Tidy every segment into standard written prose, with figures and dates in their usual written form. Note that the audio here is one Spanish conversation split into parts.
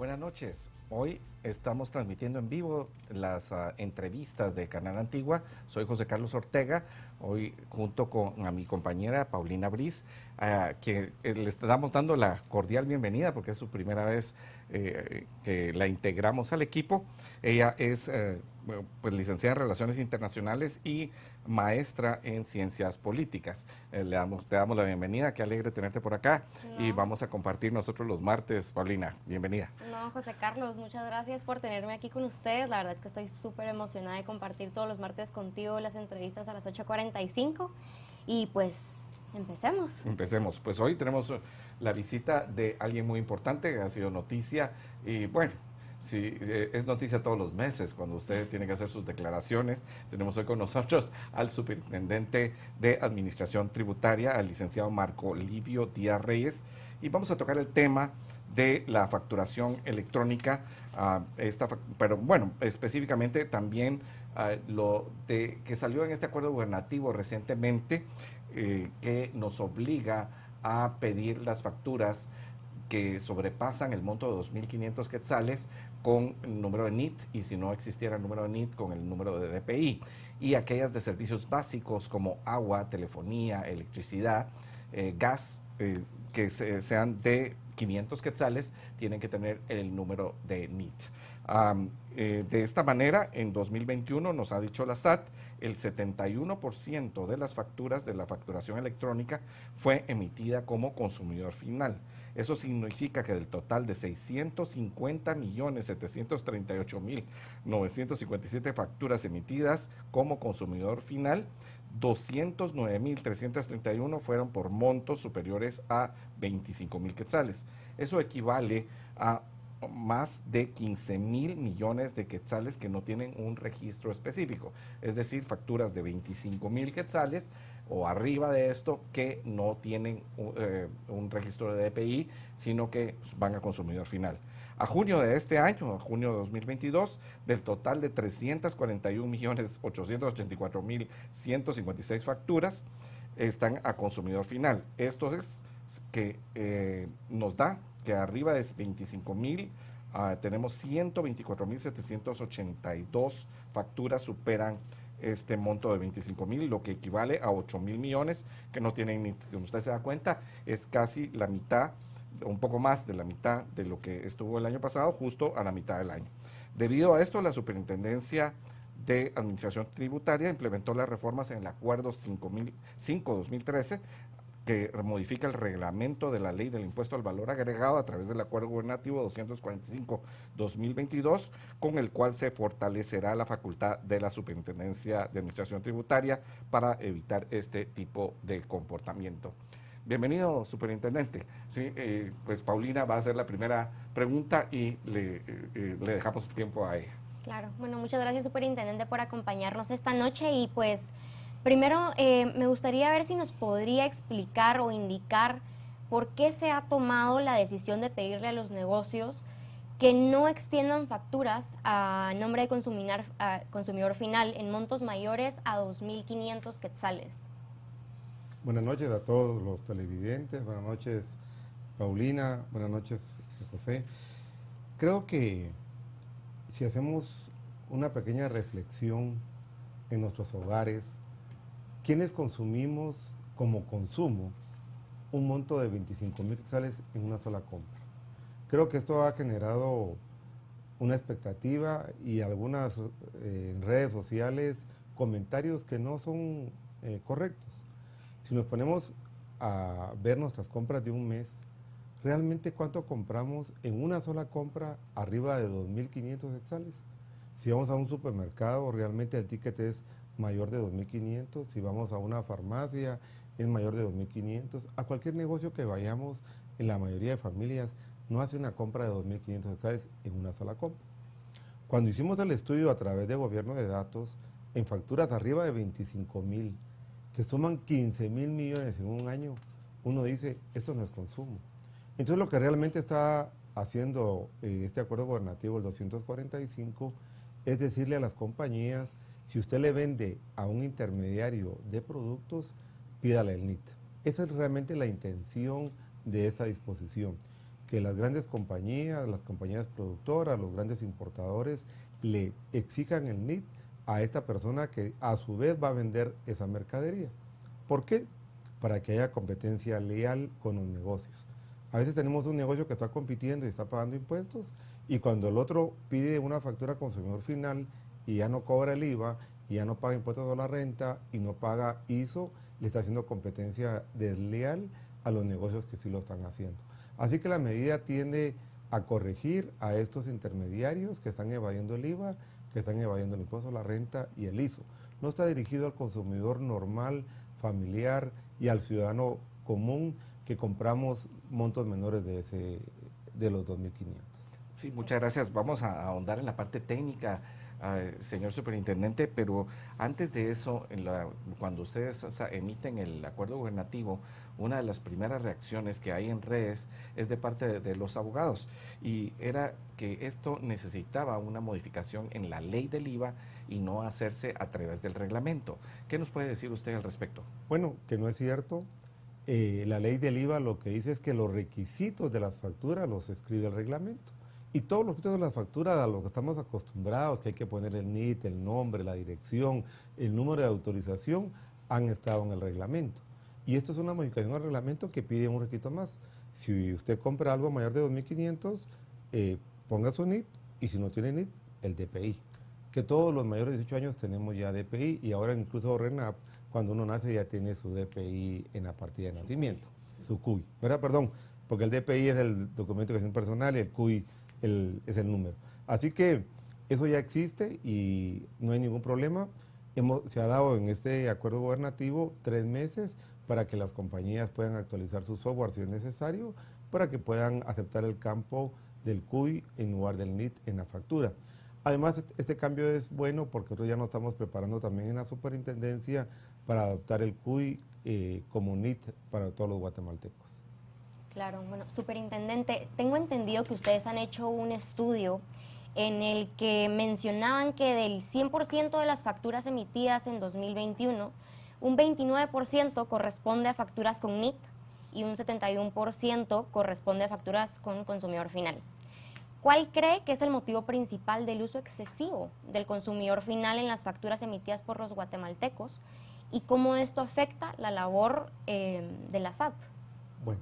Buenas noches. Hoy estamos transmitiendo en vivo las entrevistas de Canal Antigua. Soy José Carlos Ortega, hoy junto con a mi compañera Paulina Briz, que le estamos dando la cordial bienvenida porque es su primera vez que la integramos al equipo. Ella es pues, licenciada en Relaciones Internacionales y maestra en Ciencias Políticas. Te damos la bienvenida, qué alegre tenerte por acá y No, vamos a compartir nosotros los martes. Paulina, bienvenida. no, José Carlos, muchas gracias por tenerme aquí con ustedes. La verdad es que estoy súper emocionada de compartir todos los martes contigo las entrevistas a las 8:45 y pues empecemos. Empecemos. Pues hoy tenemos la visita de alguien muy importante que ha sido noticia y bueno, sí, es noticia todos los meses cuando usted tiene que hacer sus declaraciones. Tenemos hoy con nosotros al superintendente de Administración Tributaria, al licenciado Marco Livio Díaz Reyes, y vamos a tocar el tema de la facturación electrónica, pero bueno, específicamente también lo de que salió en este acuerdo gubernativo recientemente, que nos obliga a pedir las facturas que sobrepasan el monto de 2.500 quetzales con el número de NIT, y si no existiera el número de NIT, con el número de DPI, y aquellas de servicios básicos como agua, telefonía, electricidad, gas, que sean de 500 quetzales, tienen que tener el número de NIT. De esta manera, en 2021 nos ha dicho la SAT, el 71% de las facturas de la facturación electrónica fue emitida como consumidor final. Eso significa que del total de 650.738.957 facturas emitidas como consumidor final, 209.331 fueron por montos superiores a 25.000 quetzales. Eso equivale a más de 15.000 millones de quetzales que no tienen un registro específico, es decir, facturas de 25.000 quetzales o arriba de esto que no tienen un registro de DPI, sino que van a consumidor final. A junio de este año, a junio de 2022, del total de 341.884.156 facturas están a consumidor final. Esto es que nos da que arriba de 25.000 tenemos 124.782 facturas superan este monto de 25.000, lo que equivale a 8.000 millones que no tienen ni, como usted se da cuenta, es casi la mitad, un poco más de la mitad de lo que estuvo el año pasado, justo a la mitad del año. Debido a esto, la Superintendencia de Administración Tributaria implementó las reformas en el Acuerdo 5-2013, que modifica el reglamento de la Ley del Impuesto al Valor Agregado a través del Acuerdo Gubernativo 245-2022, con el cual se fortalecerá la facultad de la Superintendencia de Administración Tributaria para evitar este tipo de comportamiento. Bienvenido, superintendente. Sí, pues Paulina va a hacer la primera pregunta y le dejamos tiempo a ella. Claro, bueno, muchas gracias, superintendente, por acompañarnos esta noche y pues primero me gustaría ver si nos podría explicar o indicar por qué se ha tomado la decisión de pedirle a los negocios que no extiendan facturas a nombre de consumidor final en montos mayores a 2.500 quetzales. Buenas noches a todos los televidentes, buenas noches Paulina, buenas noches José. Creo que si hacemos una pequeña reflexión en nuestros hogares, ¿quiénes consumimos como consumo un monto de 25.000 quetzales en una sola compra? Creo que esto ha generado una expectativa y algunas redes sociales comentarios que no son correctos. Si nos ponemos a ver nuestras compras de un mes, realmente cuánto compramos en una sola compra arriba de 2.500 quetzales. Si vamos a un supermercado, realmente el ticket es mayor de 2.500. Si vamos a una farmacia, es mayor de 2.500. A cualquier negocio que vayamos, en la mayoría de familias, no hace una compra de 2.500 quetzales en una sola compra. Cuando hicimos el estudio a través de gobierno de datos, en facturas arriba de 25.000, que suman 15.000 millones en un año, uno dice, esto no es consumo. Entonces lo que realmente está haciendo este acuerdo gubernativo, el 245, es decirle a las compañías, si usted le vende a un intermediario de productos, pídale el NIT. Esa es realmente la intención de esa disposición. que las grandes compañías, las compañías productoras, los grandes importadores le exijan el NIT a esta persona que a su vez va a vender esa mercadería. ¿Por qué? Para que haya competencia leal con los negocios. A veces tenemos un negocio que está compitiendo y está pagando impuestos, y cuando el otro pide una factura al consumidor final y ya no cobra el IVA, y ya no paga impuestos a la renta y no paga ISO, le está haciendo competencia desleal a los negocios que sí lo están haciendo. Así que la medida tiende a corregir a estos intermediarios que están evadiendo el IVA, que están evadiendo el impuesto a la renta y el ISO. No está dirigido al consumidor normal, familiar y al ciudadano común que compramos montos menores de los 2.500. Sí, muchas gracias. Vamos a ahondar en la parte técnica, señor superintendente, pero antes de eso, cuando ustedes emiten el acuerdo gubernativo, una de las primeras reacciones que hay en redes es de parte de los abogados, y era que esto necesitaba una modificación en la ley del IVA y no hacerse a través del reglamento. ¿Qué nos puede decir usted al respecto? Bueno, que no es cierto. La ley del IVA lo que dice es que los requisitos de las facturas los escribe el reglamento. Y todos los requisitos de las facturas a los que estamos acostumbrados, que hay que poner el NIT, el nombre, la dirección, el número de autorización, han estado en el reglamento. Y esto es una modificación al reglamento que pide un requisito más. Si usted compra algo mayor de 2.500, ponga su NIT, y si no tiene NIT, el DPI. Que todos los mayores de 18 años tenemos ya DPI, y ahora incluso RENAP, cuando uno nace ya tiene su DPI en la partida de nacimiento, su CUI, ¿verdad? Perdón, porque el DPI es el documento de gestión personal y el CUI es el número. Así que eso ya existe y no hay ningún problema. Se ha dado en este acuerdo gubernativo 3 meses para que las compañías puedan actualizar su software si es necesario, para que puedan aceptar el campo del CUI en lugar del NIT en la factura. Además, este cambio es bueno porque nosotros ya nos estamos preparando también en la superintendencia para adoptar el CUI como NIT para todos los guatemaltecos. Claro, bueno, superintendente, tengo entendido que ustedes han hecho un estudio en el que mencionaban que del 100% de las facturas emitidas en 2021, un 29% corresponde a facturas con NIT y un 71% corresponde a facturas con consumidor final. ¿Cuál cree que es el motivo principal del uso excesivo del consumidor final en las facturas emitidas por los guatemaltecos y cómo esto afecta la labor de la SAT? Bueno,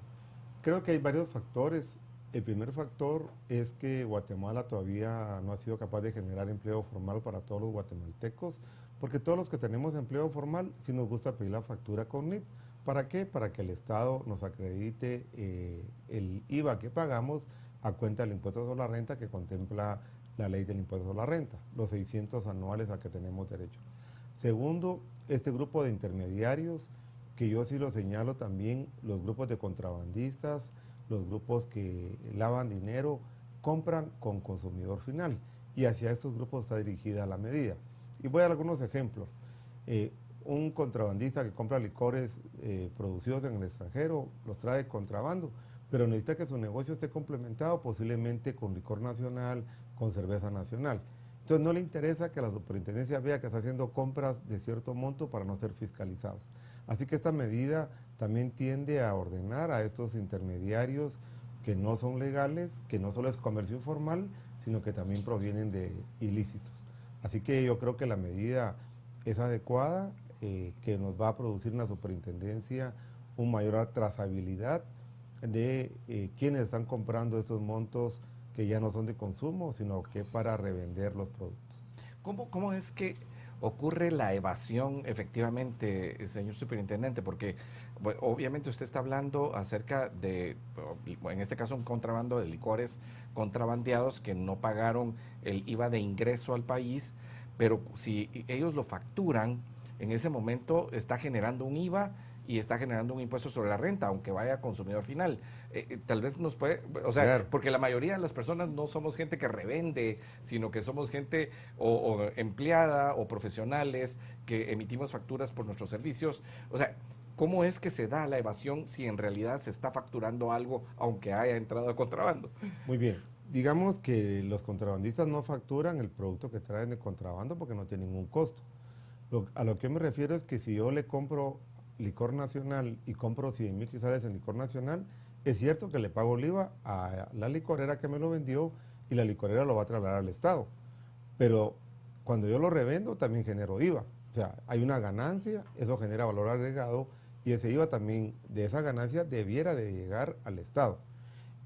creo que hay varios factores. El primer factor es que Guatemala todavía no ha sido capaz de generar empleo formal para todos los guatemaltecos, porque todos los que tenemos empleo formal sí nos gusta pedir la factura con NIT. ¿Para qué? Para que el Estado nos acredite el IVA que pagamos a cuenta del impuesto sobre la renta que contempla la ley del impuesto sobre la renta, los 600 anuales a que tenemos derecho. Segundo, este grupo de intermediarios, que yo sí lo señalo también, los grupos de contrabandistas, los grupos que lavan dinero, compran con consumidor final, y hacia estos grupos está dirigida la medida. Y voy a dar algunos ejemplos. Un contrabandista que compra licores producidos en el extranjero, los trae contrabando, pero necesita que su negocio esté complementado posiblemente con licor nacional, con cerveza nacional. Entonces no le interesa que la superintendencia vea que está haciendo compras de cierto monto para no ser fiscalizados. Así que esta medida también tiende a ordenar a estos intermediarios que no son legales, que no solo es comercio informal, sino que también provienen de ilícitos. Así que yo creo que la medida es adecuada, que nos va a producir en la superintendencia una mayor trazabilidad de quienes están comprando estos montos que ya no son de consumo, sino que para revender los productos. ¿Cómo es que ocurre la evasión efectivamente, señor superintendente? Porque bueno, obviamente usted está hablando acerca de, en este caso, un contrabando de licores contrabandeados que no pagaron el IVA de ingreso al país, pero si ellos lo facturan, en ese momento está generando un IVA y está generando un impuesto sobre la renta, aunque vaya a consumidor final. Tal vez nos puede, o sea, claro, porque la mayoría de las personas no somos gente que revende, sino que somos gente o empleada o profesionales que emitimos facturas por nuestros servicios. O sea, ¿cómo es que se da la evasión si en realidad se está facturando algo aunque haya entrado de contrabando? Muy bien. Digamos que los contrabandistas no facturan el producto que traen de contrabando porque no tiene ningún costo. A lo que me refiero es que si yo le compro licor nacional y compro 100,000 quetzales en licor nacional, Es cierto que le pago el IVA a la licorera que me lo vendió y la licorera lo va a trasladar al Estado, pero cuando yo lo revendo también genero IVA. O sea, hay una ganancia, eso genera valor agregado y ese IVA también de esa ganancia debiera de llegar al Estado.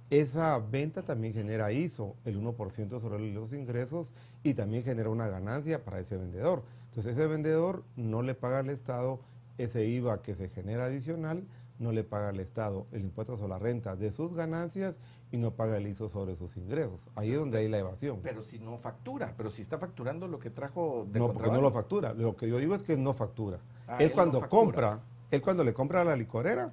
Esa venta también genera ISO, el 1% sobre los ingresos y también genera una ganancia para ese vendedor. Entonces ese vendedor no le paga al Estado ese IVA que se genera adicional, no le paga al Estado el impuesto sobre la renta de sus ganancias y no paga el ISO sobre sus ingresos. Ahí es donde hay la evasión. Pero si no factura, pero si está facturando lo que trajo de No, porque no lo factura. Lo que yo digo es que no factura. Él cuando no compra, él cuando le compra a la licorera,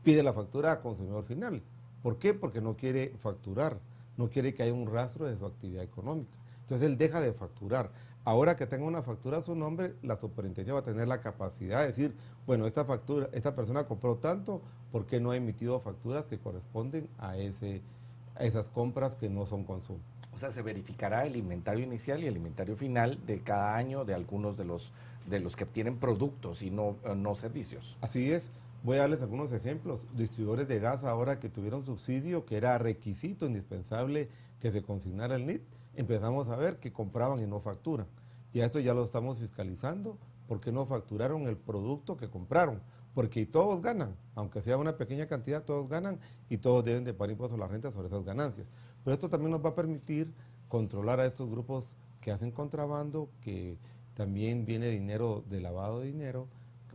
pide la factura al consumidor final. ¿Por qué? Porque no quiere facturar, no quiere que haya un rastro de su actividad económica. Entonces él deja de facturar. Ahora que tenga una factura a su nombre, la superintendencia va a tener la capacidad de decir, bueno, esta factura, esta persona compró tanto, ¿por qué no ha emitido facturas que corresponden a esas compras que no son consumo? O sea, se verificará el inventario inicial y el inventario final de cada año de algunos de los que tienen productos y no servicios. Así es. Voy a darles algunos ejemplos. Distribuidores de gas ahora que tuvieron subsidio, que era requisito indispensable que se consignara el NIT, empezamos a ver que compraban y no facturan. Y a esto ya lo estamos fiscalizando, porque no facturaron el producto que compraron. Porque todos ganan, aunque sea una pequeña cantidad, todos ganan y todos deben de pagar impuestos a la renta sobre esas ganancias. Pero esto también nos va a permitir controlar a estos grupos que hacen contrabando, que también viene dinero de lavado de dinero,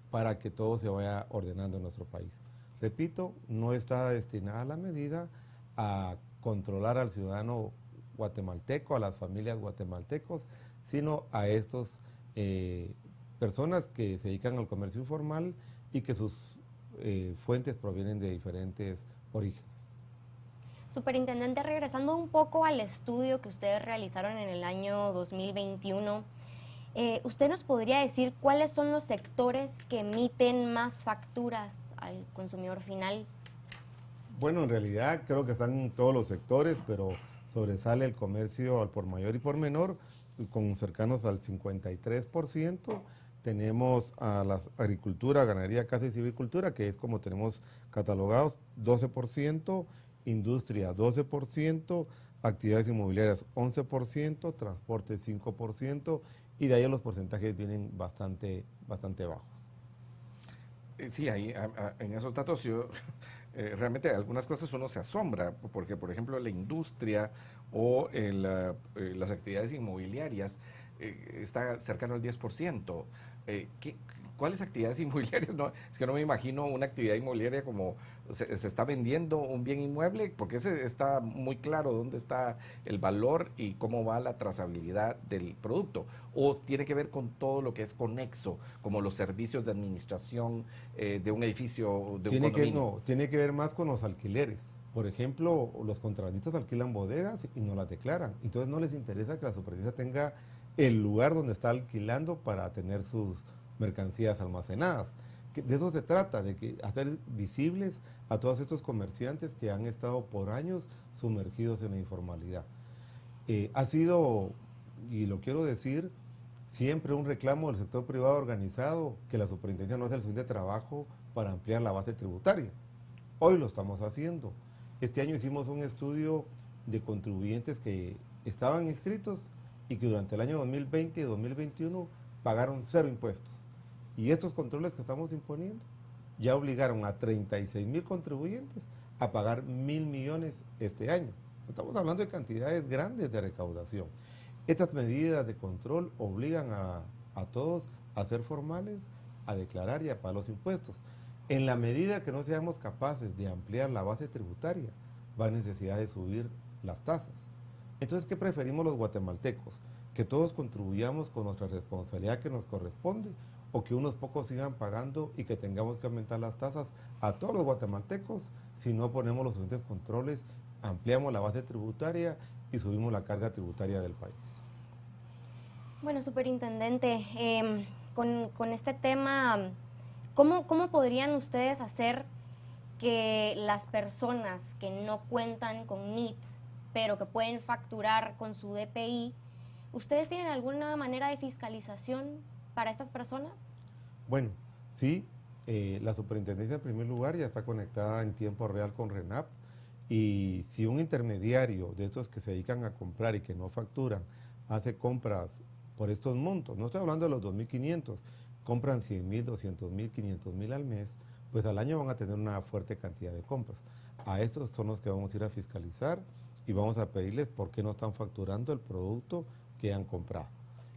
para que todo se vaya ordenando en nuestro país. Repito, no está destinada la medida a controlar al ciudadano guatemalteco, a las familias guatemaltecos, sino a estos personas que se dedican al comercio informal y que sus fuentes provienen de diferentes orígenes. Superintendente, regresando un poco al estudio que ustedes realizaron en el año 2021, ¿usted nos podría decir cuáles son los sectores que emiten más facturas al consumidor final? Bueno, en realidad creo que están en todos los sectores, pero sobresale el comercio al por mayor y por menor, con cercanos al 53%. Tenemos a la agricultura, ganadería, caza y silvicultura, que es como tenemos catalogados, 12%, industria 12%, actividades inmobiliarias 11%, transporte 5%, y de ahí los porcentajes vienen bastante bajos. Sí, ahí en esos datos yo realmente algunas cosas uno se asombra, porque por ejemplo la industria o las actividades inmobiliarias está cercano al 10%. ¿Cuáles actividades inmobiliarias? No, es que no me imagino una actividad inmobiliaria como se está vendiendo un bien inmueble, porque ese está muy claro dónde está el valor y cómo va la trazabilidad del producto. O tiene que ver con todo lo que es conexo, como los servicios de administración de un edificio, de un condominio. Tiene que ver más con los alquileres. Por ejemplo, los contratistas alquilan bodegas y no las declaran. Entonces no les interesa que la superintendencia tenga el lugar donde está alquilando para tener sus mercancías almacenadas. De eso se trata, de que hacer visibles a todos estos comerciantes que han estado por años sumergidos en la informalidad. Ha sido, y lo quiero decir, siempre un reclamo del sector privado organizado que la superintendencia no hace el suficiente trabajo para ampliar la base tributaria. Hoy lo estamos haciendo. Este año hicimos un estudio de contribuyentes que estaban inscritos y que durante el año 2020 y 2021 pagaron 0 impuestos. Y estos controles que estamos imponiendo ya obligaron a 36,000 contribuyentes a pagar 1,000 millones este año. Estamos hablando de cantidades grandes de recaudación. Estas medidas de control obligan a todos a ser formales, a declarar y a pagar los impuestos. En la medida que no seamos capaces de ampliar la base tributaria, va a necesidad de subir las tasas. Entonces, ¿qué preferimos los guatemaltecos? ¿Que todos contribuyamos con nuestra responsabilidad que nos corresponde o que unos pocos sigan pagando y que tengamos que aumentar las tasas a todos los guatemaltecos si no ponemos los suficientes controles, ampliamos la base tributaria y subimos la carga tributaria del país? Bueno, superintendente, con este tema, ¿cómo podrían ustedes hacer que las personas que no cuentan con NIT, pero que pueden facturar con su DPI, ¿ustedes tienen alguna manera de fiscalización para estas personas? Bueno, sí, La superintendencia, en primer lugar, ya está conectada en tiempo real con RENAP, y si un intermediario de estos que se dedican a comprar y que no facturan hace compras por estos montos, no estoy hablando de los 2.500, compran 100.000, 200.000, 500.000 al mes, pues al año van a tener una fuerte cantidad de compras. A estos son los que vamos a ir a fiscalizar y vamos a pedirles por qué no están facturando el producto que han comprado.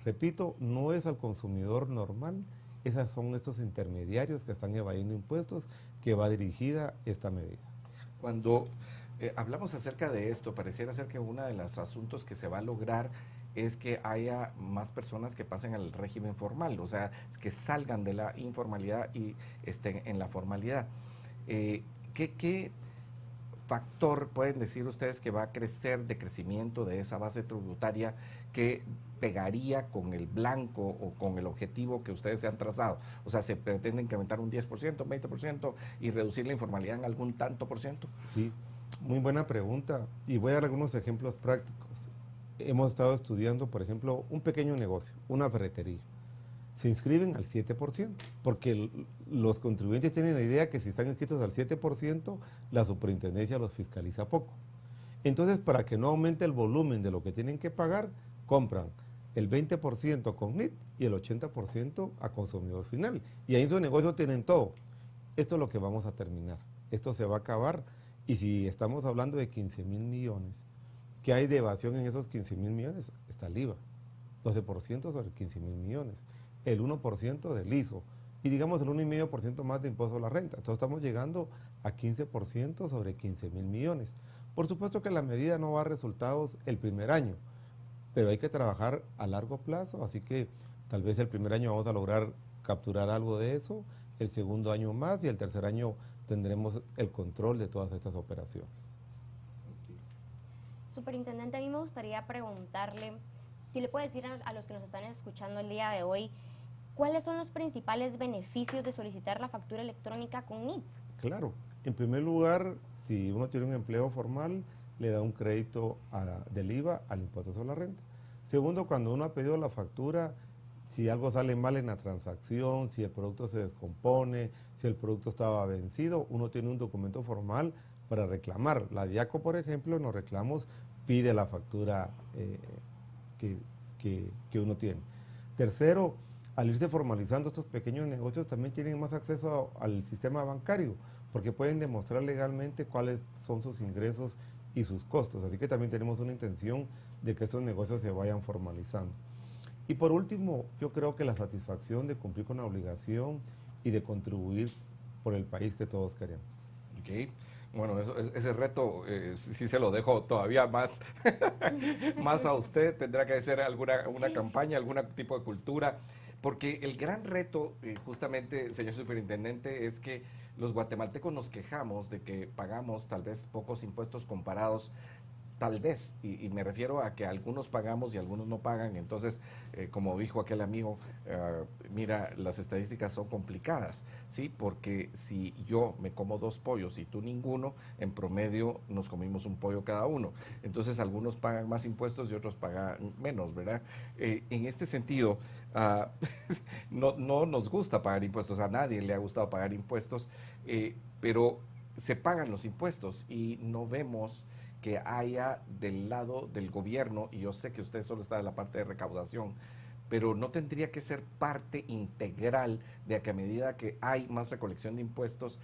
Repito, no es al consumidor normal, esos son estos intermediarios que están evadiendo impuestos, que va dirigida esta medida. Cuando hablamos acerca de esto, pareciera ser que uno de los asuntos que se va a lograr es que haya más personas que pasen al régimen formal, o sea, que salgan de la informalidad y estén en la formalidad. ¿Qué factor pueden decir ustedes que va a crecer de crecimiento de esa base tributaria que pegaría con el blanco o con el objetivo que ustedes se han trazado? O sea, ¿se pretende incrementar un 10%, un 20% y reducir la informalidad en algún tanto por ciento? Sí, muy buena pregunta, y voy a dar algunos ejemplos prácticos. Hemos estado estudiando, por ejemplo, un pequeño negocio, una ferretería. Se inscriben al 7%, porque los contribuyentes tienen la idea que si están inscritos al 7%, la superintendencia los fiscaliza poco. Entonces, para que no aumente el volumen de lo que tienen que pagar, compran el 20% con NIT y el 80% a consumidor final. Y ahí en su negocio tienen todo. Esto es lo que vamos a terminar. Esto se va a acabar, y si estamos hablando de 15.000 millones, ¿qué hay de evasión en esos 15.000 millones? Está el IVA, 12% sobre 15.000 millones, el 1% del ISO, y digamos el 1,5% más de impuesto a la renta. Entonces estamos llegando a 15% sobre 15.000 millones. Por supuesto que la medida no va a dar resultados el primer año, pero hay que trabajar a largo plazo, así que tal vez el primer año vamos a lograr capturar algo de eso, el segundo año más, y el tercer año tendremos el control de todas estas operaciones. Superintendente, a mí me gustaría preguntarle si le puede decir a los que nos están escuchando el día de hoy, ¿cuáles son los principales beneficios de solicitar la factura electrónica con NIT? Claro, en primer lugar, si uno tiene un empleo formal, le da un crédito del IVA al impuesto sobre la renta. Segundo, cuando uno ha pedido la factura, si algo sale mal en la transacción, si el producto se descompone, si el producto estaba vencido, uno tiene un documento formal para reclamar. La DIACO, por ejemplo, en los reclamos pide la factura que uno tiene. Tercero, al irse formalizando estos pequeños negocios, también tienen más acceso al sistema bancario, porque pueden demostrar legalmente cuáles son sus ingresos y sus costos. Así que también tenemos una intención de que esos negocios se vayan formalizando. Y por último, yo creo que la satisfacción de cumplir con la obligación y de contribuir por el país que todos queremos. Ok. Bueno, ese reto sí se lo dejo todavía más, más a usted. Tendrá que hacer una campaña, algún tipo de cultura, porque el gran reto, justamente, señor superintendente, es que los guatemaltecos nos quejamos de que pagamos tal vez pocos impuestos comparados, tal vez, y me refiero a que algunos pagamos y algunos no pagan. Entonces, como dijo aquel amigo, mira, las estadísticas son complicadas, ¿sí? Porque si yo me como 2 pollos y tú ninguno, en promedio nos comimos un pollo cada uno. Entonces, algunos pagan más impuestos y otros pagan menos, ¿verdad? En este sentido, no nos gusta pagar impuestos, a nadie le ha gustado pagar impuestos, pero se pagan los impuestos y no vemos que haya del lado del gobierno, y yo sé que usted solo está en la parte de recaudación, pero no tendría que ser parte integral de que a medida que hay más recolección de impuestos,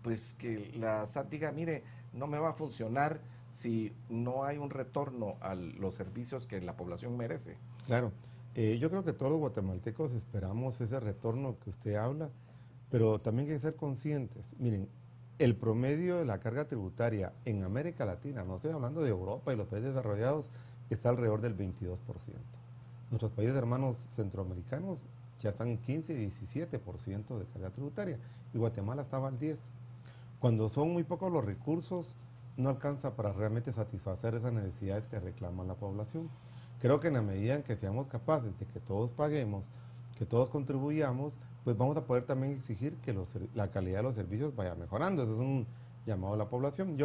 pues que la SAT diga, mire, no me va a funcionar si no hay un retorno a los servicios que la población merece. Claro, yo creo que todos los guatemaltecos esperamos ese retorno que usted habla, pero también hay que ser conscientes. Miren, el promedio de la carga tributaria en América Latina, no estoy hablando de Europa y los países desarrollados, está alrededor del 22%. Nuestros países hermanos centroamericanos ya están en 15 y 17% de carga tributaria, y Guatemala estaba al 10%. Cuando son muy pocos los recursos, no alcanza para realmente satisfacer esas necesidades que reclama la población. Creo que en la medida en que seamos capaces de que todos paguemos, que todos contribuyamos, pues vamos a poder también exigir que la calidad de los servicios vaya mejorando. Eso es un llamado a la población.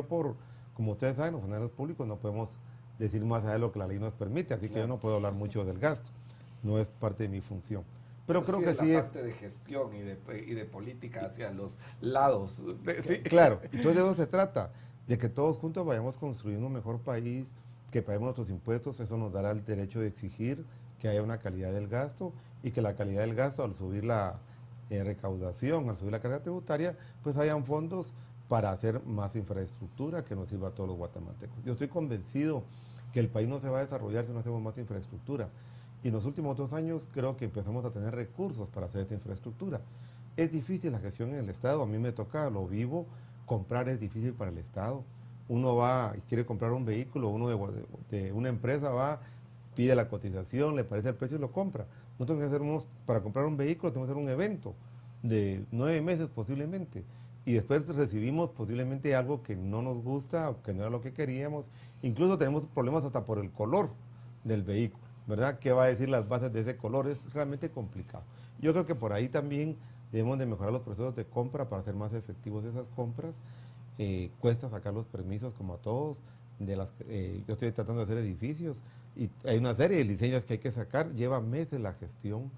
Como ustedes saben, los funcionarios públicos no podemos decir más allá de lo que la ley nos permite, así que yo no puedo hablar mucho del gasto, no es parte de mi función. Pero creo que sí la es... parte de gestión y de política hacia los lados. Sí. Claro, entonces de eso se trata, de que todos juntos vayamos construyendo un mejor país, que paguemos nuestros impuestos, eso nos dará el derecho de exigir que haya una calidad del gasto y que la calidad del gasto, al subir la recaudación, al subir la carga tributaria, pues hayan fondos para hacer más infraestructura que nos sirva a todos los guatemaltecos. Yo estoy convencido que el país no se va a desarrollar si no hacemos más infraestructura. Y en los últimos 2 años creo que empezamos a tener recursos para hacer esta infraestructura. Es difícil la gestión en el Estado, a mí me toca, lo vivo, comprar es difícil para el Estado. Uno va y quiere comprar un vehículo, uno de una empresa va, pide la cotización, le parece el precio y lo compra. Nosotros para comprar un vehículo tenemos que hacer un evento de 9 meses posiblemente. Y después recibimos posiblemente algo que no nos gusta o que no era lo que queríamos. Incluso tenemos problemas hasta por el color del vehículo, ¿verdad? ¿Qué va a decir las bases de ese color? Es realmente complicado. Yo creo que por ahí también debemos de mejorar los procesos de compra para hacer más efectivos esas compras. Cuesta sacar los permisos como a todos. Yo estoy tratando de hacer edificios y hay una serie de licencias que hay que sacar. Lleva meses la gestión.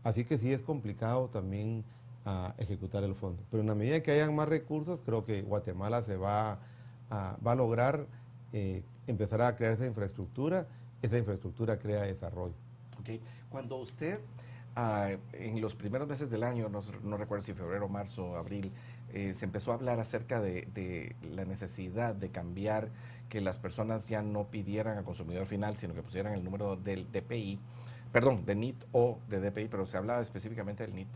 Así que sí es complicado también a ejecutar el fondo. Pero en la medida que hayan más recursos, creo que Guatemala va a lograr empezar a crear esa infraestructura crea desarrollo. Okay. Cuando usted, en los primeros meses del año, no recuerdo si febrero, marzo, abril, se empezó a hablar acerca de la necesidad de cambiar, que las personas ya no pidieran al consumidor final, sino que pusieran el número del DPI, perdón, de NIT o de DPI, pero se hablaba específicamente del NIT.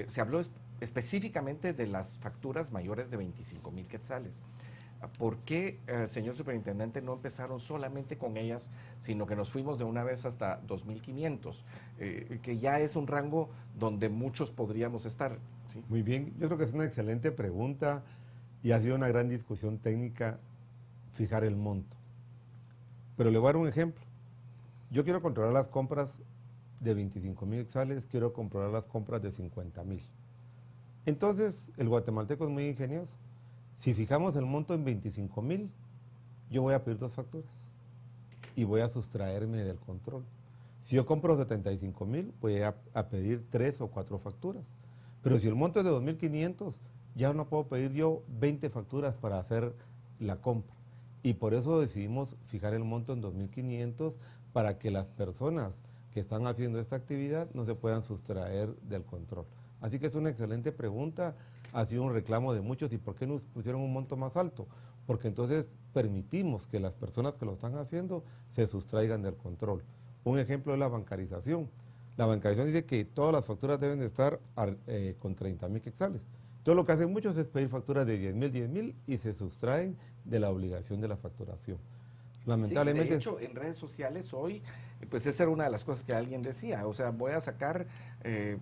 Se habló específicamente de las facturas mayores de 25,000 quetzales. ¿Por qué, señor superintendente, no empezaron solamente con ellas, sino que nos fuimos de una vez hasta 2,500, que ya es un rango donde muchos podríamos estar? ¿Sí? Muy bien, yo creo que es una excelente pregunta y ha sido una gran discusión técnica fijar el monto. Pero le voy a dar un ejemplo. Yo quiero controlar las compras de 25,000 quetzales, quiero controlar las compras de 50,000. Entonces, el guatemalteco es muy ingenioso. Si fijamos el monto en 25,000, yo voy a pedir 2 facturas y voy a sustraerme del control. Si yo compro 75,000, voy a pedir 3 o 4 facturas. Pero si el monto es de 2,500, ya no puedo pedir yo 20 facturas para hacer la compra. Y por eso decidimos fijar el monto en 2,500 para que las personas que están haciendo esta actividad no se puedan sustraer del control. Así que es una excelente pregunta. Ha sido un reclamo de muchos. ¿Y por qué nos pusieron un monto más alto? Porque entonces permitimos que las personas que lo están haciendo se sustraigan del control. Un ejemplo es la bancarización. La bancarización dice que todas las facturas deben de estar con 30,000 quetzales. Entonces lo que hacen muchos es pedir facturas de 10,000 y se sustraen de la obligación de la facturación. Lamentablemente. Sí, de hecho, en redes sociales hoy, pues esa era una de las cosas que alguien decía, o sea, voy a sacar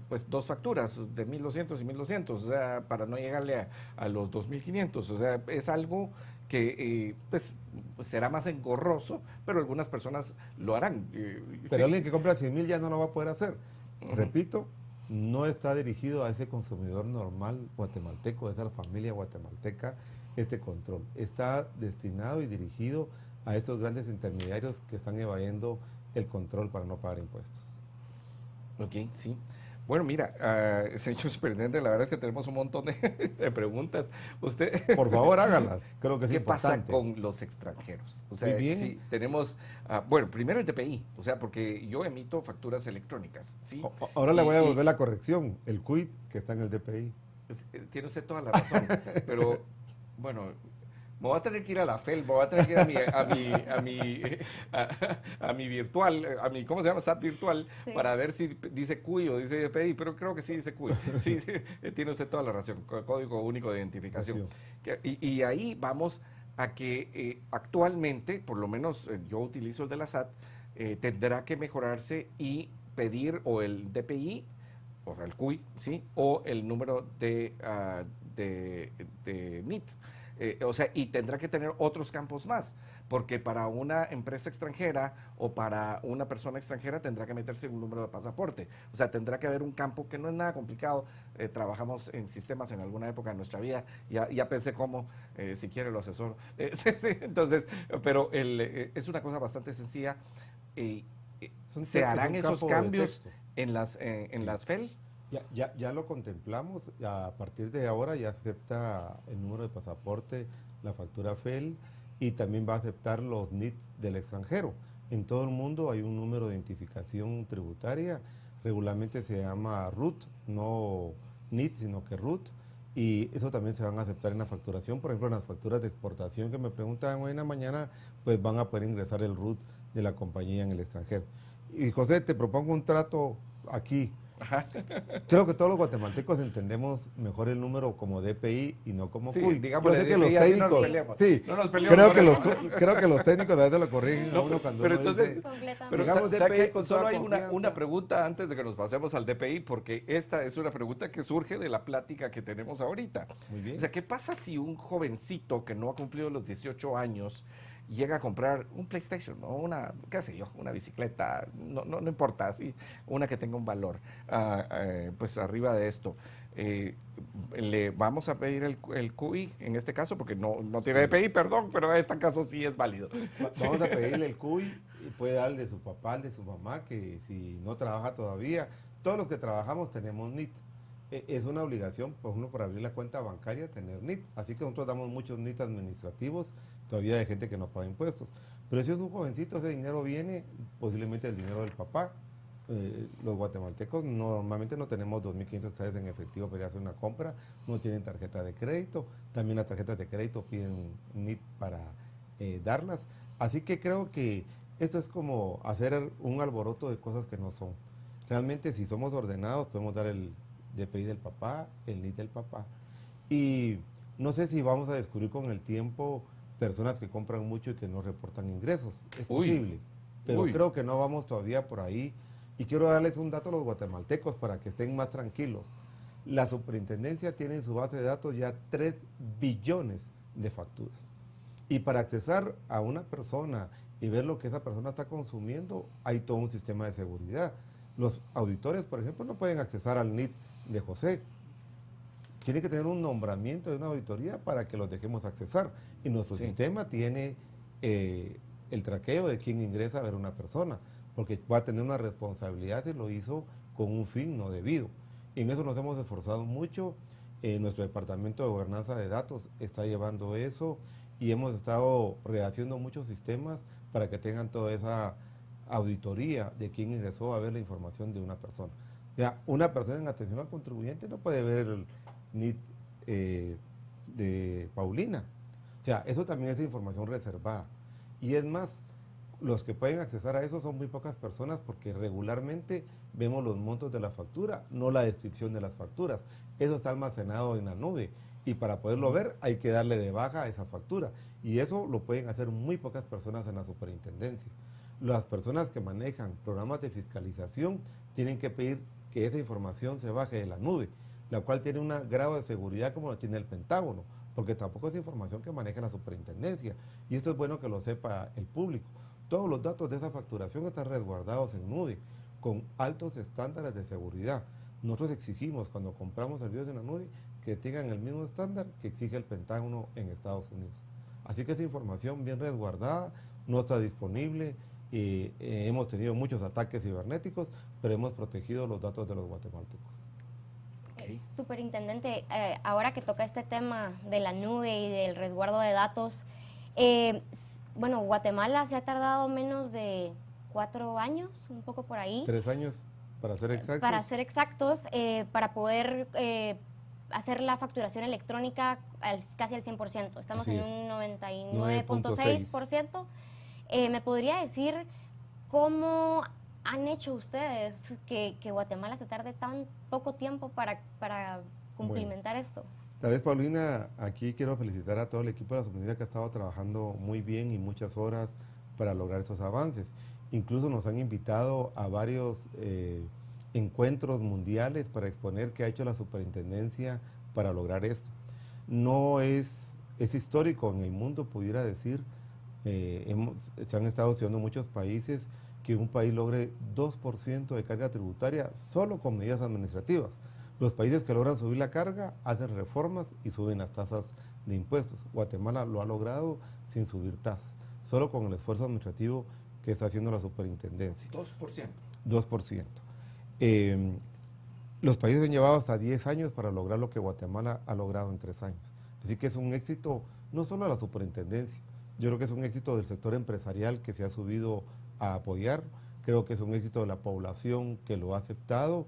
pues 2 facturas de 1,200 y 1,200, o sea, para no llegarle a los 2,500, o sea, es algo que pues será más engorroso, pero algunas personas lo harán. Pero alguien que compra 100,000 ya no lo va a poder hacer. Repito, no está dirigido a ese consumidor normal guatemalteco, a esa familia guatemalteca, este control. Está destinado y dirigido a estos grandes intermediarios que están evadiendo el control para no pagar impuestos. Ok, sí. Bueno, mira, señor superintendente, la verdad es que tenemos un montón de preguntas. Usted, por favor, hágalas. Creo que es ¿qué importante. pasa con los extranjeros? O sea, muy bien. sí, tenemos, bueno, primero el DPI, o sea, porque yo emito facturas electrónicas, ¿sí? Ahora le voy a devolver la corrección, el CUIT que está en el DPI. Tiene usted toda la razón, pero bueno, me voy a tener que ir a la FEL, me voy a tener que ir a mi virtual, ¿cómo se llama? SAT virtual, sí, para ver si dice CUI o dice DPI, pero creo que sí dice CUI. Sí, tiene usted toda la razón, Código Único de Identificación. Y ahí vamos a que actualmente, por lo menos yo utilizo el de la SAT, tendrá que mejorarse y pedir o el DPI, o el CUI, ¿sí? O el número de NIT. O sea, y tendrá que tener otros campos más, porque para una empresa extranjera o para una persona extranjera tendrá que meterse un número de pasaporte. O sea, tendrá que haber un campo que no es nada complicado. Trabajamos en sistemas en alguna época de nuestra vida. Ya pensé cómo, si quiere lo asesoro. Sí, entonces, pero es una cosa bastante sencilla. Se harán esos cambios en las FEL. Ya lo contemplamos, a partir de ahora ya acepta el número de pasaporte, la factura FEL, y también va a aceptar los NIT del extranjero. En todo el mundo hay un número de identificación tributaria, regularmente se llama RUT, no NIT, sino que RUT, y eso también se van a aceptar en la facturación. Por ejemplo, en las facturas de exportación que me preguntan hoy en la mañana, pues van a poder ingresar el RUT de la compañía en el extranjero. Y José, te propongo un trato aquí. Creo que todos los guatemaltecos entendemos mejor el número como DPI y no como Sí, CUI. digamos, Yo sé que los técnicos, sí, no nos peleamos creo que los técnicos a veces lo corrigen a uno cuando pero uno entonces, dice, pero digamos DPI con solo toda hay una confianza. pregunta antes de que nos pasemos al DPI, porque esta es una pregunta que surge de la plática que tenemos ahorita. Muy bien. O sea, ¿qué pasa si un jovencito que no ha cumplido los 18 años llega a comprar un PlayStation o una, qué sé yo, una bicicleta, no importa, sí, una que tenga un valor, pues arriba de esto? Le vamos a pedir el QI en este caso, porque no tiene DPI, perdón, pero en este caso sí es válido. Vamos a pedirle el CUI y puede darle de su papá, el de su mamá, que si no trabaja todavía, todos los que trabajamos tenemos NIT. Es una obligación, por ejemplo, para abrir la cuenta bancaria, tener NIT. Así que nosotros damos muchos NIT administrativos, todavía de gente que no paga impuestos. Pero si es un jovencito, ese dinero viene posiblemente del dinero del papá. Los guatemaltecos normalmente no tenemos 2.500 quetzales en efectivo para ir a hacer una compra, no tienen tarjeta de crédito, también las tarjetas de crédito piden NIT para darlas. Así que creo que esto es como hacer un alboroto de cosas que no son. Realmente, si somos ordenados, podemos dar el DPI del papá, el NIT del papá. Y no sé si vamos a descubrir con el tiempo personas que compran mucho y que no reportan ingresos. Es posible, pero creo que no vamos todavía por ahí. Y quiero darles un dato a los guatemaltecos para que estén más tranquilos. La superintendencia tiene en su base de datos ya 3 billones de facturas. Y para accesar a una persona y ver lo que esa persona está consumiendo, hay todo un sistema de seguridad. Los auditores, por ejemplo, no pueden accesar al NIT de José. Tiene que tener un nombramiento de una auditoría para que los dejemos accesar. Y nuestro sistema tiene el traqueo de quién ingresa a ver una persona, porque va a tener una responsabilidad si lo hizo con un fin no debido. Y en eso nos hemos esforzado mucho. Nuestro departamento de gobernanza de datos está llevando eso y hemos estado rehaciendo muchos sistemas para que tengan toda esa auditoría de quién ingresó a ver la información de una persona. O sea, una persona en atención al contribuyente no puede ver el NIT de Paulina. O sea, eso también es información reservada. Y es más, los que pueden accesar a eso son muy pocas personas porque regularmente vemos los montos de la factura, no la descripción de las facturas. Eso está almacenado en la nube y para poderlo ver hay que darle de baja a esa factura. Y eso lo pueden hacer muy pocas personas en la superintendencia. Las personas que manejan programas de fiscalización tienen que pedir que esa información se baje de la nube, la cual tiene un grado de seguridad como lo tiene el Pentágono, porque tampoco es información que maneja la superintendencia. Y esto es bueno que lo sepa el público. Todos los datos de esa facturación están resguardados en nube, con altos estándares de seguridad. Nosotros exigimos cuando compramos servicios en la nube que tengan el mismo estándar que exige el Pentágono en Estados Unidos. Así que esa información bien resguardada no está disponible. Hemos tenido muchos ataques cibernéticos, pero hemos protegido los datos de los guatemaltecos. Superintendente, ahora que toca este tema de la nube y del resguardo de datos, bueno, Guatemala se ha tardado menos de 4 años, un poco por ahí. 3 años, para ser exactos. Para ser exactos, para poder hacer la facturación electrónica casi al 100%. Estamos en un 99.6%. ¿Me podría decir cómo han hecho ustedes que Guatemala se tarde tan poco tiempo para cumplimentar esto? Tal vez, Paulina, aquí quiero felicitar a todo el equipo de la Superintendencia que ha estado trabajando muy bien y muchas horas para lograr estos avances. Incluso nos han invitado a varios encuentros mundiales para exponer qué ha hecho la Superintendencia para lograr esto. No es histórico en el mundo, pudiera decir. Se han estado estudiando muchos países que un país logre 2% de carga tributaria solo con medidas administrativas. Los países que logran subir la carga hacen reformas y suben las tasas de impuestos. Guatemala lo ha logrado sin subir tasas, solo con el esfuerzo administrativo que está haciendo la superintendencia. 2%. 2%. Eh, los países han llevado hasta 10 años para lograr lo que Guatemala ha logrado en 3 años. Así que es un éxito no solo de la superintendencia, yo creo que es un éxito del sector empresarial que se ha subido a apoyar, creo que es un éxito de la población que lo ha aceptado,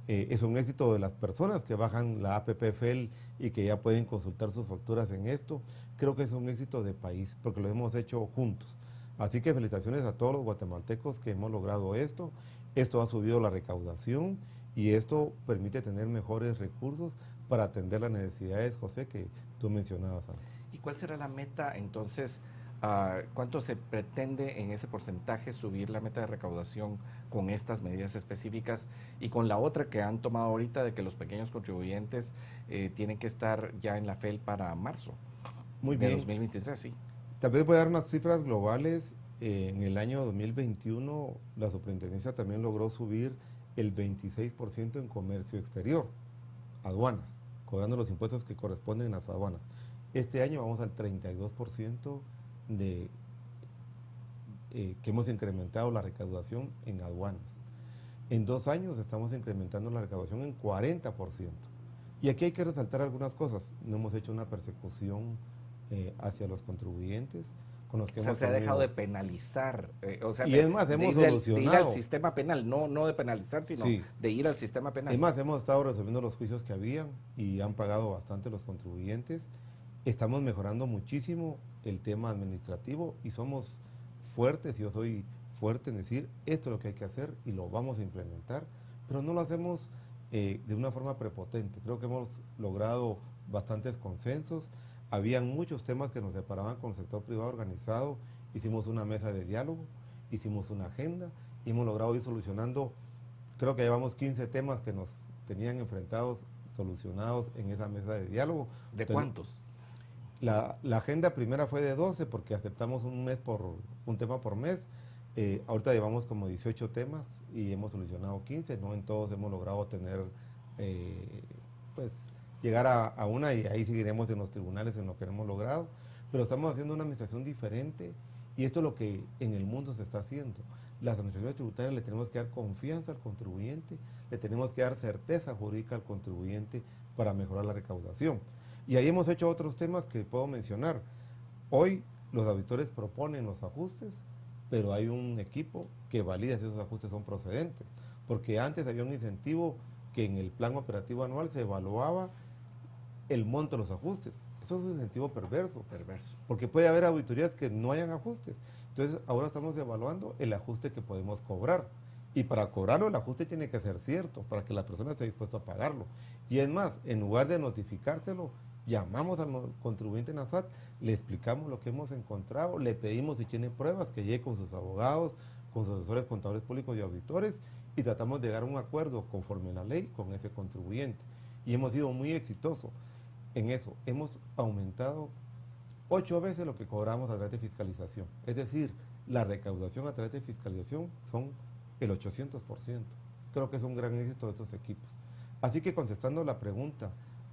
es un éxito de las personas que bajan la APP-FEL y que ya pueden consultar sus facturas en esto, creo que es un éxito de país, porque lo hemos hecho juntos. Así que felicitaciones a todos los guatemaltecos que hemos logrado esto, esto ha subido la recaudación y esto permite tener mejores recursos para atender las necesidades, José, que tú mencionabas antes. ¿Y cuál será la meta entonces? ¿Cuánto se pretende en ese porcentaje subir la meta de recaudación con estas medidas específicas y con la otra que han tomado ahorita de que los pequeños contribuyentes tienen que estar ya en la FEL para marzo Muy de bien. 2023? Sí. Tal vez voy a dar unas cifras globales. En el año 2021 la superintendencia también logró subir el 26% en comercio exterior, aduanas, cobrando los impuestos que corresponden a las aduanas. Este año vamos al 32% de que hemos incrementado la recaudación en aduanas. En 2 años estamos incrementando la recaudación en 40%. Y aquí hay que resaltar algunas cosas. No hemos hecho una persecución hacia los contribuyentes con los que O sea, hemos se ha dejado tenido. de penalizar, o sea, Y es más, hemos de ir solucionado. al sistema penal, no de penalizar, sino Sí. de ir al sistema penal. Es más, hemos estado resolviendo los juicios que habían y han pagado bastante los contribuyentes. Estamos mejorando muchísimo el tema administrativo y somos fuertes, yo soy fuerte en decir esto es lo que hay que hacer y lo vamos a implementar, pero no lo hacemos de una forma prepotente. Creo que hemos logrado bastantes consensos, habían muchos temas que nos separaban con el sector privado organizado, hicimos una mesa de diálogo, hicimos una agenda y hemos logrado ir solucionando, creo que llevamos 15 temas que nos tenían enfrentados, solucionados en esa mesa de diálogo. ¿De cuántos? La agenda primera fue de 12 porque aceptamos un tema por mes. Ahorita llevamos como 18 temas y hemos solucionado 15. No en todos hemos logrado tener, pues, llegar a una y ahí seguiremos en los tribunales en lo que hemos logrado. Pero estamos haciendo una administración diferente y esto es lo que en el mundo se está haciendo. Las administraciones tributarias le tenemos que dar confianza al contribuyente, le tenemos que dar certeza jurídica al contribuyente para mejorar la recaudación. Y ahí hemos hecho otros temas que puedo mencionar. Hoy los auditores proponen los ajustes, pero hay un equipo que valida si esos ajustes son procedentes. Porque antes había un incentivo que en el plan operativo anual se evaluaba el monto de los ajustes. Eso es un incentivo perverso. Porque puede haber auditorías que no hayan ajustes. Entonces ahora estamos evaluando el ajuste que podemos cobrar. Y para cobrarlo el ajuste tiene que ser cierto, para que la persona esté dispuesta a pagarlo. Y es más, en lugar de notificárselo, llamamos al contribuyente en ASAT, le explicamos lo que hemos encontrado, le pedimos si tiene pruebas, que llegue con sus abogados, con sus asesores contadores públicos y auditores, y tratamos de llegar a un acuerdo conforme a la ley con ese contribuyente. Y hemos sido muy exitosos en eso. Hemos aumentado 8 veces lo que cobramos a través de fiscalización. Es decir, la recaudación a través de fiscalización son el 800%. Creo que es un gran éxito de estos equipos. Así que contestando la pregunta,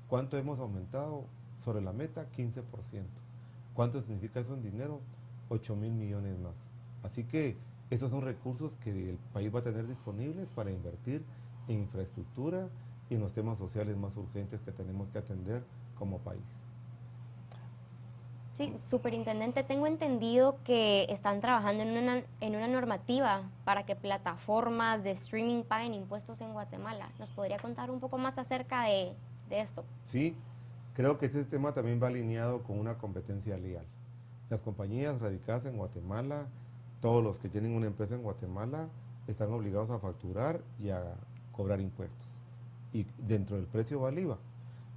¿cuánto hemos aumentado sobre la meta? 15%. ¿Cuánto significa eso en dinero? 8,000 millones más. Así que estos son recursos que el país va a tener disponibles para invertir en infraestructura y en los temas sociales más urgentes que tenemos que atender como país. Sí, superintendente, tengo entendido que están trabajando en una normativa para que plataformas de streaming paguen impuestos en Guatemala. ¿Nos podría contar un poco más acerca de esto? Sí, creo que este tema también va alineado con una competencia leal. Las compañías radicadas en Guatemala, todos los que tienen una empresa en Guatemala, están obligados a facturar y a cobrar impuestos. Y dentro del precio va el IVA.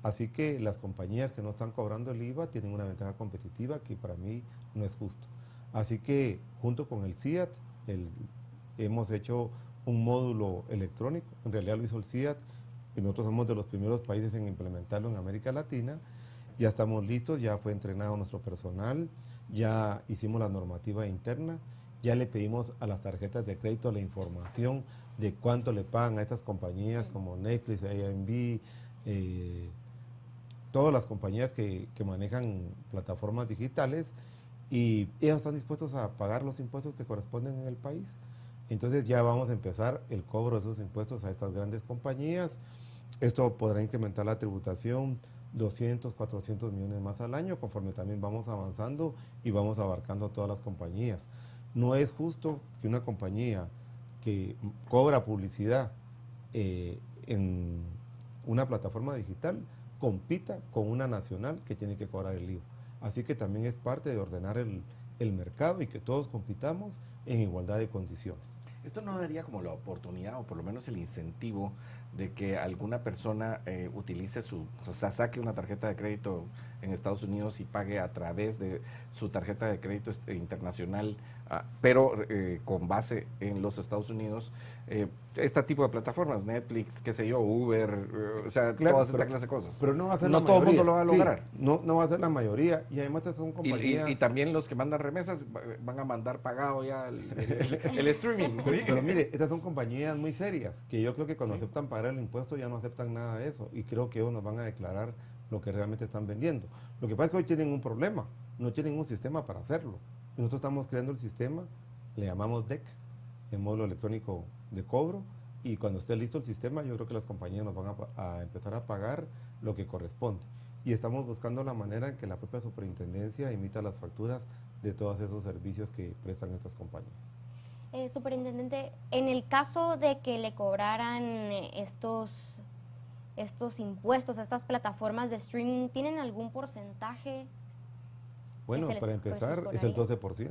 Así que las compañías que no están cobrando el IVA tienen una ventaja competitiva que para mí no es justo. Así que junto con el CIAT hemos hecho un módulo electrónico, en realidad lo hizo el CIAT y nosotros somos de los primeros países en implementarlo en América Latina. Ya estamos listos, ya fue entrenado nuestro personal, ya hicimos la normativa interna, ya le pedimos a las tarjetas de crédito la información de cuánto le pagan a estas compañías como Netflix, AMB, todas las compañías que manejan plataformas digitales y ellos están dispuestos a pagar los impuestos que corresponden en el país. Entonces ya vamos a empezar el cobro de esos impuestos a estas grandes compañías. Esto podrá incrementar la tributación 200, 400 millones más al año, conforme también vamos avanzando y vamos abarcando todas las compañías. No es justo que una compañía que cobra publicidad en una plataforma digital compita con una nacional que tiene que cobrar el IVA. Así que también es parte de ordenar el mercado y que todos compitamos en igualdad de condiciones. ¿Esto no daría como la oportunidad o por lo menos el incentivo de que alguna persona utilice o sea, saque una tarjeta de crédito en Estados Unidos y pague a través de su tarjeta de crédito internacional, pero con base en los Estados Unidos, este tipo de plataformas, Netflix, qué sé yo, Uber, o sea, Claro, todas estas clases de cosas? Pero no va a ser no la todo el mayoría. mundo lo va a lograr. Sí, no va a ser la mayoría. Y además estas son compañías... Y también los que mandan remesas van a mandar pagado ya el streaming. ¿Sí? Pero mire, estas son compañías muy serias, que yo creo que cuando aceptan pagar el impuesto ya no aceptan nada de eso. Y creo que ellos nos van a declarar lo que realmente están vendiendo. Lo que pasa es que hoy tienen un problema, no tienen un sistema para hacerlo. Y nosotros estamos creando el sistema, le llamamos DEC, el módulo electrónico de cobro, y cuando esté listo el sistema, yo creo que las compañías nos van a empezar a pagar lo que corresponde. Y estamos buscando la manera en que la propia superintendencia emita las facturas de todos esos servicios que prestan estas compañías. Superintendente, en el caso de que le cobraran estos impuestos a estas plataformas de streaming, ¿tienen algún porcentaje? Bueno, para empezar es el 12%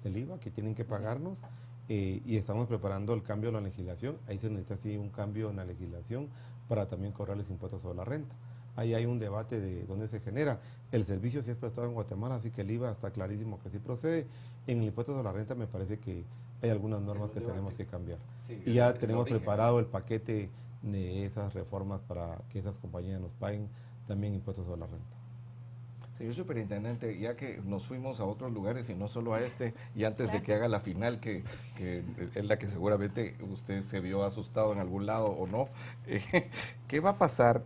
del IVA que tienen que pagarnos, y estamos preparando el cambio de la legislación. Ahí se necesita sí un cambio en la legislación para también cobrarles impuestos sobre la renta. Ahí hay un debate de dónde se genera. El servicio sí es prestado en Guatemala, así que el IVA está clarísimo que sí procede. En el impuesto sobre la renta me parece que hay algunas normas que tenemos que cambiar. Sí, y ya tenemos preparado el paquete de esas reformas para que esas compañías nos paguen también impuestos sobre la renta. Señor superintendente, ya que nos fuimos a otros lugares y no solo a este, y antes de que haga la final, que es la que seguramente usted se vio asustado en algún lado o no, ¿qué va a pasar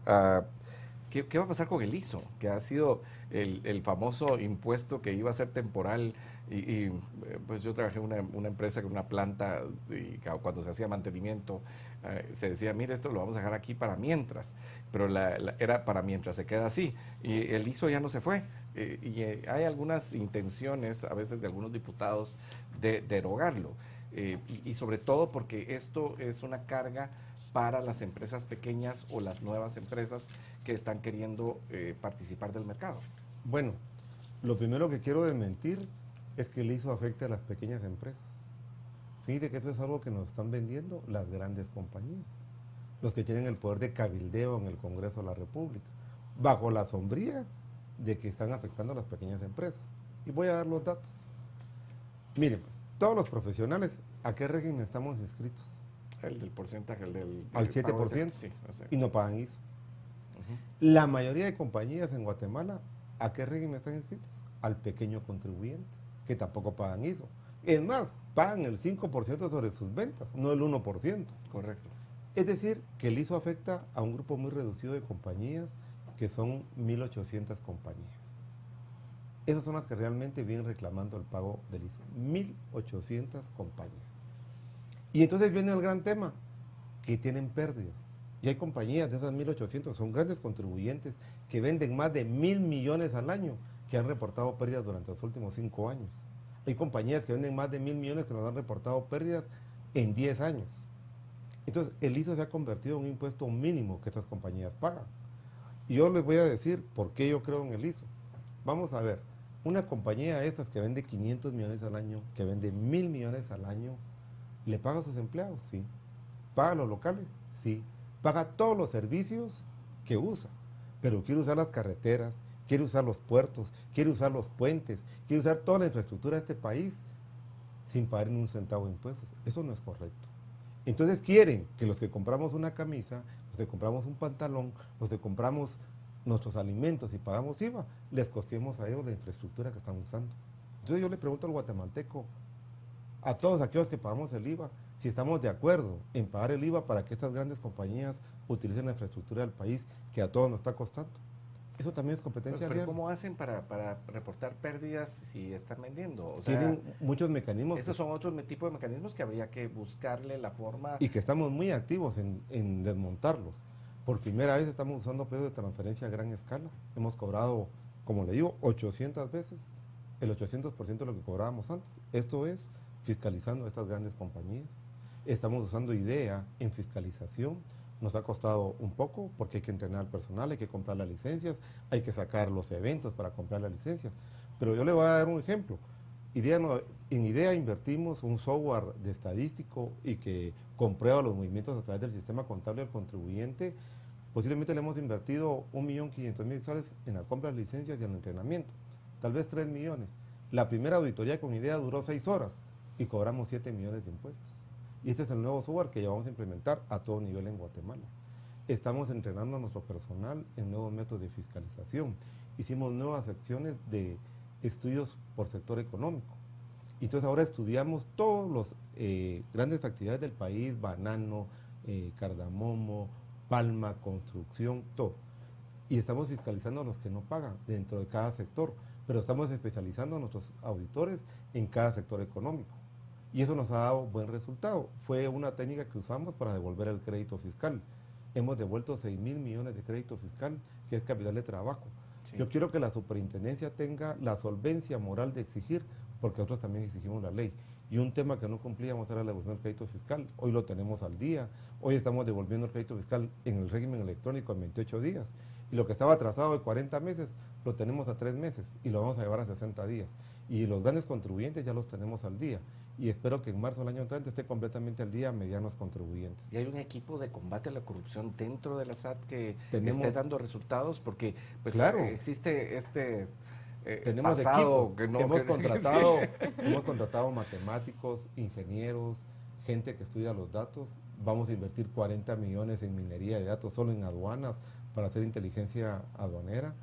¿Qué va a pasar con el ISO? Que ha sido el famoso impuesto que iba a ser temporal. Pues yo trabajé en una empresa, con una planta, y cuando se hacía mantenimiento, se decía, mire, esto lo vamos a dejar aquí para mientras. Pero era para mientras se queda así. Y el ISO ya no se fue. Hay algunas intenciones, a veces de algunos diputados, de derogarlo. Y sobre todo porque esto es una carga para las empresas pequeñas o las nuevas empresas que están queriendo participar del mercado. Bueno, lo primero que quiero desmentir es que el ISO afecte a las pequeñas empresas. Fíjate que eso es algo que nos están vendiendo las grandes compañías, los que tienen el poder de cabildeo en el Congreso de la República, bajo la sombría de que están afectando a las pequeñas empresas. Y voy a dar los datos. Miren, pues, todos los profesionales, ¿a qué régimen estamos inscritos? El del porcentaje, al 7%, sí, o sea. Y no pagan ISO. La mayoría de compañías en Guatemala, ¿a qué régimen están inscritas? Al pequeño contribuyente, que tampoco pagan ISO. Es más, pagan el 5% sobre sus ventas, no el 1%. Correcto. Es decir, que el ISO afecta a un grupo muy reducido de compañías, que son 1.800 compañías. Esas son las que realmente vienen reclamando el pago del ISO. 1.800 compañías. Y entonces viene el gran tema, que tienen pérdidas. Y hay compañías de esas 1.800, son grandes contribuyentes, que venden más de 1.000 millones al año, que han reportado pérdidas durante los últimos 5 años. Hay compañías que venden más de 1.000 millones que nos han reportado pérdidas en 10 años. Entonces, el ISO se ha convertido en un impuesto mínimo que estas compañías pagan. Y yo les voy a decir por qué yo creo en el ISO. Vamos a ver, una compañía de estas que vende 500 millones al año, que vende 1.000 millones al año, ¿le paga a sus empleados? Sí. ¿Paga a los locales? Sí. Paga todos los servicios que usa, pero quiere usar las carreteras, quiere usar los puertos, quiere usar los puentes, quiere usar toda la infraestructura de este país sin pagar ni un centavo de impuestos. Eso no es correcto. Entonces quieren que los que compramos una camisa, los que compramos un pantalón, los que compramos nuestros alimentos y pagamos IVA, les costeemos a ellos la infraestructura que están usando. Entonces yo le pregunto al guatemalteco, a todos aquellos que pagamos el IVA, si estamos de acuerdo en pagar el IVA para que estas grandes compañías utilicen la infraestructura del país que a todos nos está costando. Eso también es competencia Pero leal. ¿cómo hacen para reportar pérdidas si están vendiendo? O sea, Tienen muchos mecanismos esos son otros tipos de mecanismos que habría que buscarle la forma. y que estamos muy activos en desmontarlos. Por primera vez estamos usando precios de transferencia a gran escala. Hemos cobrado, como le digo, 800 veces el 800% de lo que cobrábamos antes. Esto es fiscalizando a estas grandes compañías. Estamos usando IDEA en fiscalización. Nos ha costado un poco porque hay que entrenar al personal, hay que comprar las licencias, hay que sacar los eventos para comprar las licencias. Pero yo le voy a dar un ejemplo. En IDEA invertimos un software de estadístico y que comprueba los movimientos a través del sistema contable del contribuyente. Posiblemente le hemos invertido 1.500.000 soles en la compra de licencias y en el entrenamiento, tal vez 3 millones. La primera auditoría con IDEA duró 6 horas y cobramos 7 millones de impuestos. Y este es el nuevo software que ya vamos a implementar a todo nivel en Guatemala. Estamos entrenando a nuestro personal en nuevos métodos de fiscalización. Hicimos nuevas secciones de estudios por sector económico. Entonces ahora estudiamos todas las grandes actividades del país, banano, cardamomo, palma, construcción, todo. Y estamos fiscalizando a los que no pagan dentro de cada sector, pero estamos especializando a nuestros auditores en cada sector económico. Y eso nos ha dado buen resultado. Fue una técnica que usamos para devolver el crédito fiscal. Hemos devuelto 6.000 millones de crédito fiscal, que es capital de trabajo. Sí. Yo quiero que la superintendencia tenga la solvencia moral de exigir, porque nosotros también exigimos la ley. Y un tema que no cumplíamos era la devolución del crédito fiscal. Hoy lo tenemos al día. Hoy estamos devolviendo el crédito fiscal en el régimen electrónico en 28 días. Y lo que estaba atrasado de 40 meses, lo tenemos a 3 meses y lo vamos a llevar a 60 días. Y los grandes contribuyentes ya los tenemos al día. Y espero que en marzo del año entrante esté completamente al día medianos contribuyentes. ¿Y hay un equipo de combate a la corrupción dentro de la SAT que esté dando resultados? Porque pues, claro, existe tenemos pasado equipos. Que no, hemos sí. contratado matemáticos, ingenieros, gente que estudia los datos. Vamos a invertir 40 millones en minería de datos solo en aduanas para hacer inteligencia aduanera.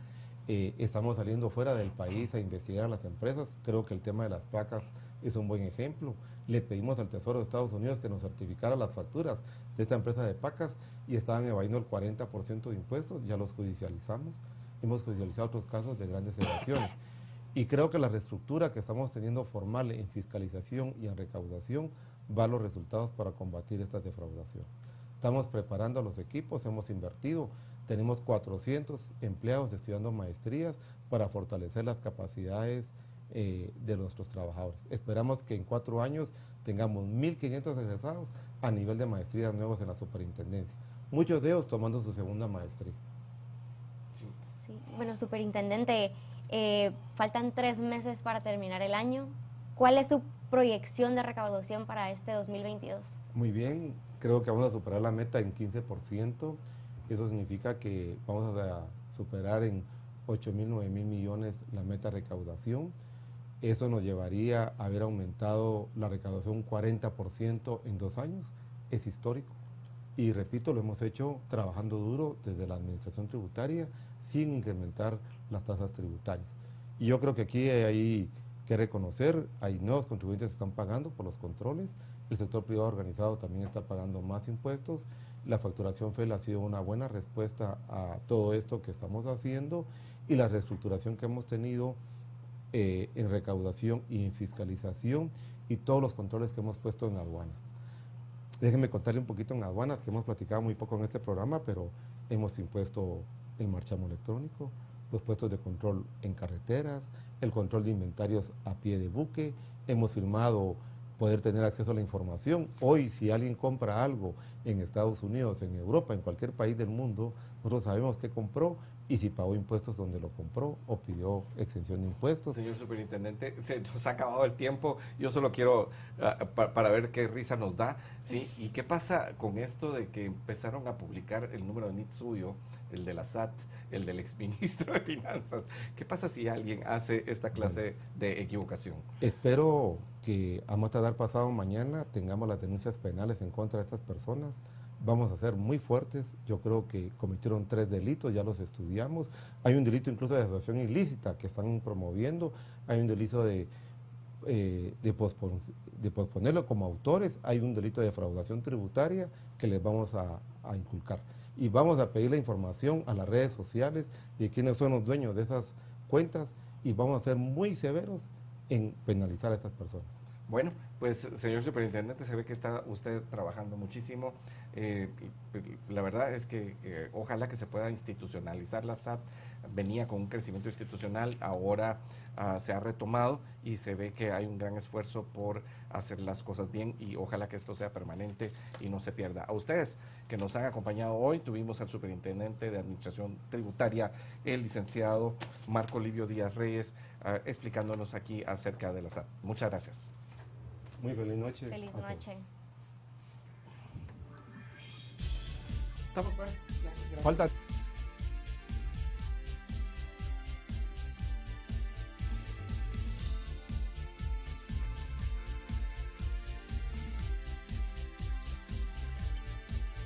Estamos saliendo fuera del país a investigar a las empresas. Creo que el tema de las placas es un buen ejemplo. Le pedimos al Tesoro de Estados Unidos que nos certificara las facturas de esta empresa de placas y estaban evadiendo el 40% de impuestos, ya los judicializamos. Hemos judicializado otros casos de grandes evasión. Y creo que la reestructura que estamos teniendo formal en fiscalización y en recaudación va a los resultados para combatir estas defraudaciones. Estamos preparando a los equipos, hemos invertido, tenemos 400 empleados estudiando maestrías para fortalecer las capacidades de nuestros trabajadores. Esperamos que en 4 años tengamos 1.500 egresados a nivel de maestrías nuevos en la superintendencia, muchos de ellos tomando su segunda maestría. Sí. Bueno, superintendente, faltan 3 meses para terminar el año. ¿Cuál es su proyección de recaudación para este 2022? Muy bien, creo que vamos a superar la meta en 15%. Eso significa que vamos a superar en 8.000, 9.000 millones la meta de recaudación. Eso nos llevaría a haber aumentado la recaudación un 40% en 2 años. Es histórico. Y repito, lo hemos hecho trabajando duro desde la administración tributaria sin incrementar las tasas tributarias. Y yo creo que aquí hay que reconocer, hay nuevos contribuyentes que están pagando por los controles, el sector privado organizado también está pagando más impuestos, la facturación FEL ha sido una buena respuesta a todo esto que estamos haciendo y la reestructuración que hemos tenido en recaudación y en fiscalización y todos los controles que hemos puesto en aduanas. Déjenme contarle un poquito en aduanas, que hemos platicado muy poco en este programa, pero hemos impuesto el marchamo electrónico, los puestos de control en carreteras, el control de inventarios a pie de buque, hemos firmado poder tener acceso a la información. Hoy, si alguien compra algo en Estados Unidos, en Europa, en cualquier país del mundo, nosotros sabemos qué compró y si pagó impuestos donde lo compró o pidió exención de impuestos. Señor superintendente, se nos ha acabado el tiempo. Yo solo quiero, para ver qué risa nos da, ¿sí? ¿Y qué pasa con esto de que empezaron a publicar el número de NIT suyo, el de la SAT, el del exministro de Finanzas? ¿Qué pasa si alguien hace esta clase de equivocación? Espero que a más tardar pasado mañana tengamos las denuncias penales en contra de estas personas. Vamos a ser muy fuertes. Yo creo que cometieron 3 delitos, ya los estudiamos. Hay un delito incluso de asociación ilícita que están promoviendo. Hay un delito de de posponerlo como autores, hay un delito de defraudación tributaria que les vamos a inculcar. Y vamos a pedir la información a las redes sociales de quiénes son los dueños de esas cuentas y vamos a ser muy severos en penalizar a estas personas. Bueno, pues señor superintendente, se ve que está usted trabajando muchísimo. La verdad es que ojalá que se pueda institucionalizar la SAT. Venía con un crecimiento institucional, ahora se ha retomado y se ve que hay un gran esfuerzo por hacer las cosas bien y ojalá que esto sea permanente y no se pierda. A ustedes que nos han acompañado hoy, tuvimos al superintendente de Administración Tributaria, el licenciado Marco Livio Díaz Reyes, explicándonos aquí acerca de la SAT. Muchas gracias. Muy feliz noche. Feliz noche. Estamos, Falta